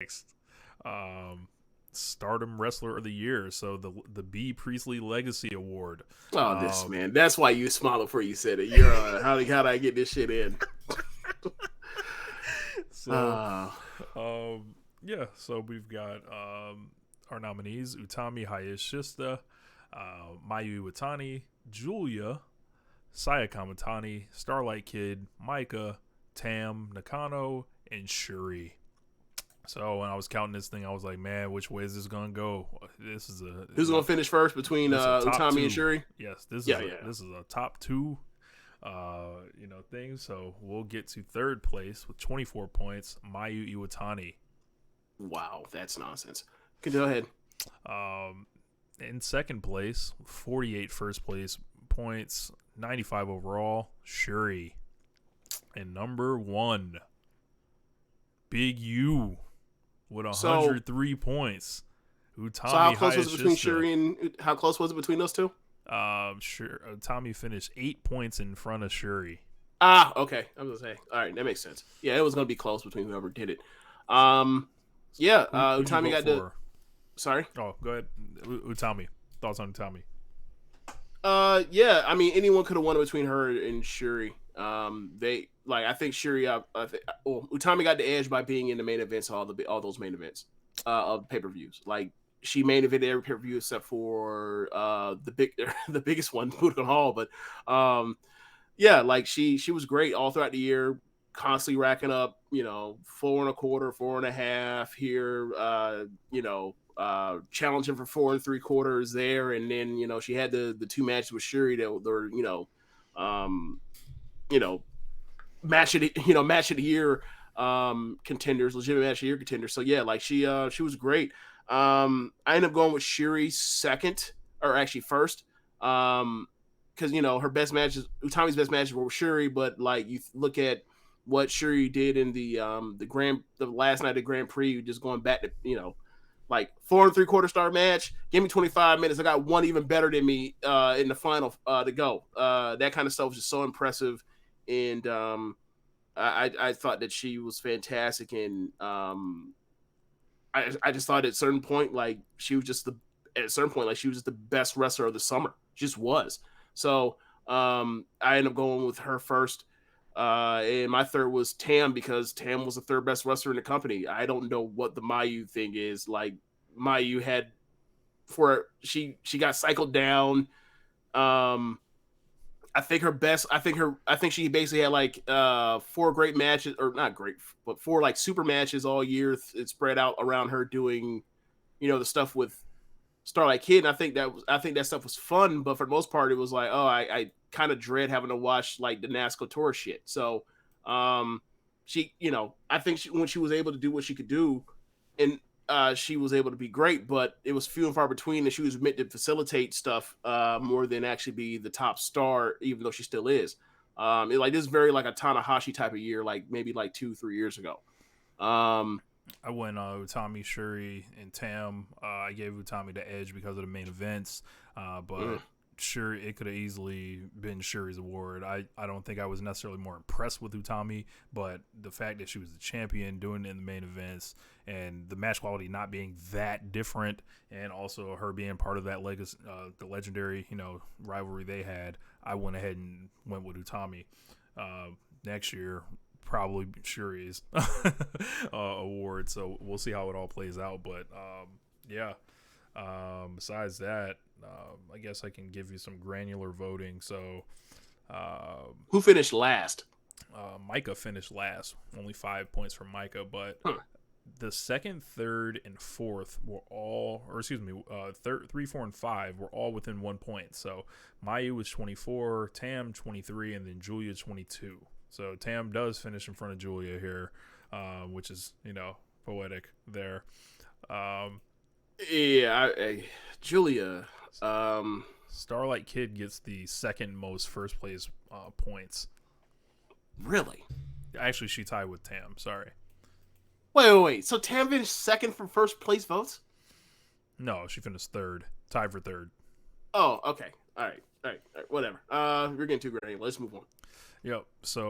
next. Stardom Wrestler of the Year. So the B Priestley Legacy Award. Oh, this man. That's why you smiled before you said it. You're how did I get this shit in? So, yeah. So we've got our nominees: Utami Hayashishita, Mayu Iwatani, Julia, Saya Kamatani, Starlight Kid, Micah, Tam Nakano, and Shuri. So when I was counting this thing, I was like, man, which way is this gonna go? Who's gonna finish first between Utami and Shuri? Yes, this is a top two thing. So we'll get to third place with 24 points, Mayu Iwatani. Wow, that's nonsense. Go ahead. In second place, 48 first place points, 95 overall, Shuri. And number one, Big U with 103 points. Utami. So how close was it between Shuri and how close was it between those two? Sure. Utami finished 8 points in front of Shuri. Okay. I was gonna say, all right, that makes sense. Yeah, it was gonna be close between whoever did it. Utami got the. Sorry. Oh, go ahead. Utami. Thoughts on Utami? Yeah. I mean, anyone could have won between her and Shuri. I think Shuri. Utami got the edge by being in the main events, all those main events of pay per views. Like she main evented every pay per view except for the biggest one, Budokan Hall. But she was great all throughout the year, constantly racking up 4 1/4, 4 1/2 here. Challenging for 4 3/4 there, and then she had the 2 matches with Shuri that were match of the year contenders, legitimate match of the year contenders. So yeah, like she was great. I ended up going with Shuri second, or actually first, because her best matches, Utami's best matches were with Shuri, but like you look at what Shuri did in the last night of the Grand Prix, just going back to like 4 3/4 star match. Give me 25 minutes. I got one even better than me in the final to go. That kind of stuff was just so impressive, and I thought that she was fantastic. And I just thought at a certain point, like she was just the best wrestler of the summer. She just was. So I ended up going with her first. And my third was Tam, because Tam was the third best wrestler in the company. I don't know what the Mayu thing is. Like Mayu had she got cycled down. I think she basically had like 4 great matches, or not great, but 4 like super matches all year. It spread out around her doing, the stuff with Starlight Kid. And I think that stuff was fun, but for the most part, it was like, I kind of dread having to watch like the NASCAR tour shit. So, she, I think when she was able to do what she could do, and she was able to be great, but it was few and far between, and she was meant to facilitate stuff more than actually be the top star, even though she still is. This is very like a Tanahashi type of year, like maybe like 2-3 years ago. I went Utami, Shuri, and Tam. I gave Utami the edge because of the main events, but sure, it could have easily been Shuri's award. I don't think I was necessarily more impressed with Utami, but the fact that she was the champion, doing it in the main events, and the match quality not being that different, and also her being part of that legacy, the legendary rivalry they had, I went ahead and went with Utami. Next year, probably Shuri's award, so we'll see how it all plays out. But besides that, I guess I can give you some granular voting. So who finished last? Micah finished last, only 5 points from Micah, but the second, third, and fourth were all, or excuse me, 3, 4, and 5 were all within 1 point. So Mayu was 24, Tam 23, and then Julia 22. So Tam does finish in front of Julia here, which is, poetic there. Julia. Starlight Kid gets the second most first place points. Really? Actually, she tied with Tam. Sorry. Wait. So Tam finished second for first place votes? No, she finished third. Tied for third. Oh, okay. All right. Whatever. We're getting too granular. Let's move on. Yep. So